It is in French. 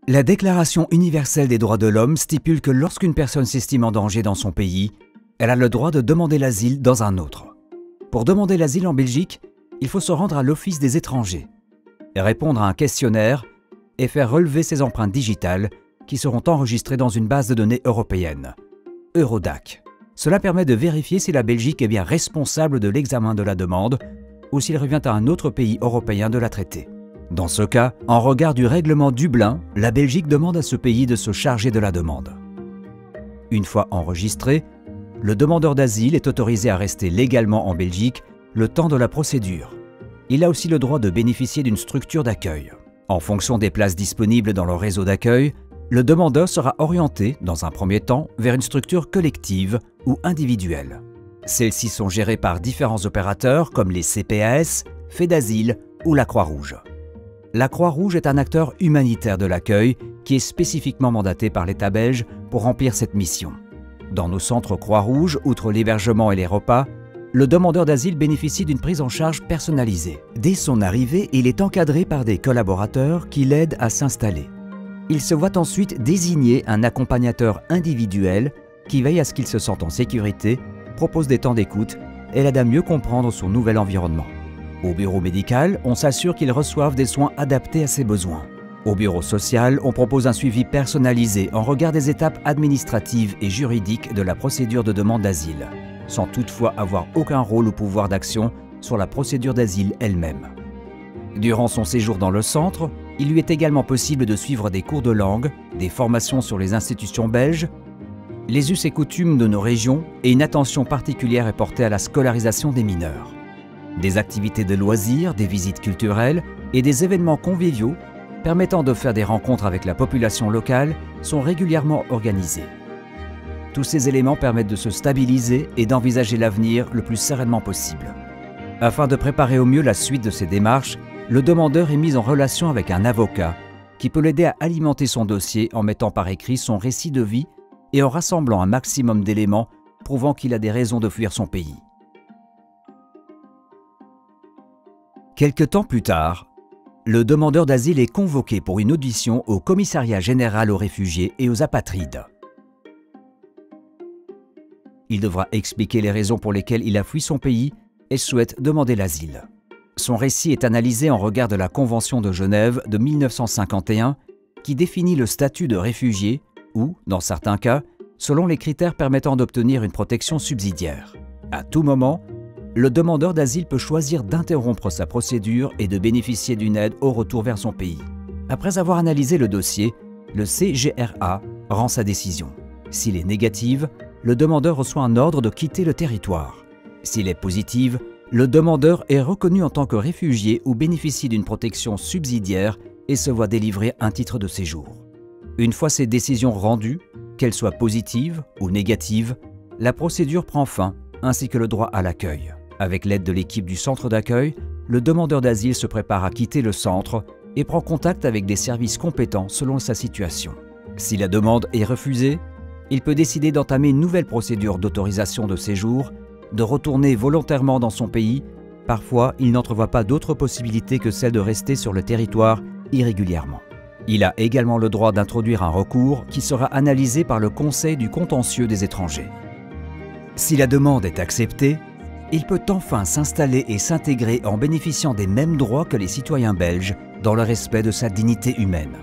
La Déclaration universelle des droits de l'homme stipule que lorsqu'une personne s'estime en danger dans son pays, elle a le droit de demander l'asile dans un autre. Pour demander l'asile en Belgique, il faut se rendre à l'Office des étrangers, répondre à un questionnaire et faire relever ses empreintes digitales qui seront enregistrées dans une base de données européenne, Eurodac. Cela permet de vérifier si la Belgique est bien responsable de l'examen de la demande ou s'il revient à un autre pays européen de la traiter. Dans ce cas, en regard du règlement Dublin, la Belgique demande à ce pays de se charger de la demande. Une fois enregistré, le demandeur d'asile est autorisé à rester légalement en Belgique le temps de la procédure. Il a aussi le droit de bénéficier d'une structure d'accueil. En fonction des places disponibles dans le réseau d'accueil, le demandeur sera orienté, dans un premier temps, vers une structure collective ou individuelle. Celles-ci sont gérées par différents opérateurs comme les CPAS, FEDASIL ou la Croix-Rouge. La Croix-Rouge est un acteur humanitaire de l'accueil qui est spécifiquement mandaté par l'État belge pour remplir cette mission. Dans nos centres Croix-Rouge, outre l'hébergement et les repas, le demandeur d'asile bénéficie d'une prise en charge personnalisée. Dès son arrivée, il est encadré par des collaborateurs qui l'aident à s'installer. Il se voit ensuite désigner un accompagnateur individuel qui veille à ce qu'il se sente en sécurité, propose des temps d'écoute et l'aide à mieux comprendre son nouvel environnement. Au bureau médical, on s'assure qu'ils reçoivent des soins adaptés à ses besoins. Au bureau social, on propose un suivi personnalisé en regard des étapes administratives et juridiques de la procédure de demande d'asile, sans toutefois avoir aucun rôle ou pouvoir d'action sur la procédure d'asile elle-même. Durant son séjour dans le centre, il lui est également possible de suivre des cours de langue, des formations sur les institutions belges, les us et coutumes de nos régions et une attention particulière est portée à la scolarisation des mineurs. Des activités de loisirs, des visites culturelles et des événements conviviaux permettant de faire des rencontres avec la population locale sont régulièrement organisés. Tous ces éléments permettent de se stabiliser et d'envisager l'avenir le plus sereinement possible. Afin de préparer au mieux la suite de ces démarches, le demandeur est mis en relation avec un avocat qui peut l'aider à alimenter son dossier en mettant par écrit son récit de vie et en rassemblant un maximum d'éléments prouvant qu'il a des raisons de fuir son pays. Quelque temps plus tard, le demandeur d'asile est convoqué pour une audition au Commissariat général aux réfugiés et aux apatrides. Il devra expliquer les raisons pour lesquelles il a fui son pays et souhaite demander l'asile. Son récit est analysé en regard de la Convention de Genève de 1951 qui définit le statut de réfugié ou, dans certains cas, selon les critères permettant d'obtenir une protection subsidiaire. À tout moment, le demandeur d'asile peut choisir d'interrompre sa procédure et de bénéficier d'une aide au retour vers son pays. Après avoir analysé le dossier, le CGRA rend sa décision. S'il est négative, le demandeur reçoit un ordre de quitter le territoire. S'il est positive, le demandeur est reconnu en tant que réfugié ou bénéficie d'une protection subsidiaire et se voit délivrer un titre de séjour. Une fois ces décisions rendues, qu'elles soient positives ou négatives, la procédure prend fin, ainsi que le droit à l'accueil. Avec l'aide de l'équipe du centre d'accueil, le demandeur d'asile se prépare à quitter le centre et prend contact avec des services compétents selon sa situation. Si la demande est refusée, il peut décider d'entamer une nouvelle procédure d'autorisation de séjour, de retourner volontairement dans son pays. Parfois, il n'entrevoit pas d'autre possibilité que celle de rester sur le territoire irrégulièrement. Il a également le droit d'introduire un recours qui sera analysé par le Conseil du contentieux des étrangers. Si la demande est acceptée, il peut enfin s'installer et s'intégrer en bénéficiant des mêmes droits que les citoyens belges dans le respect de sa dignité humaine.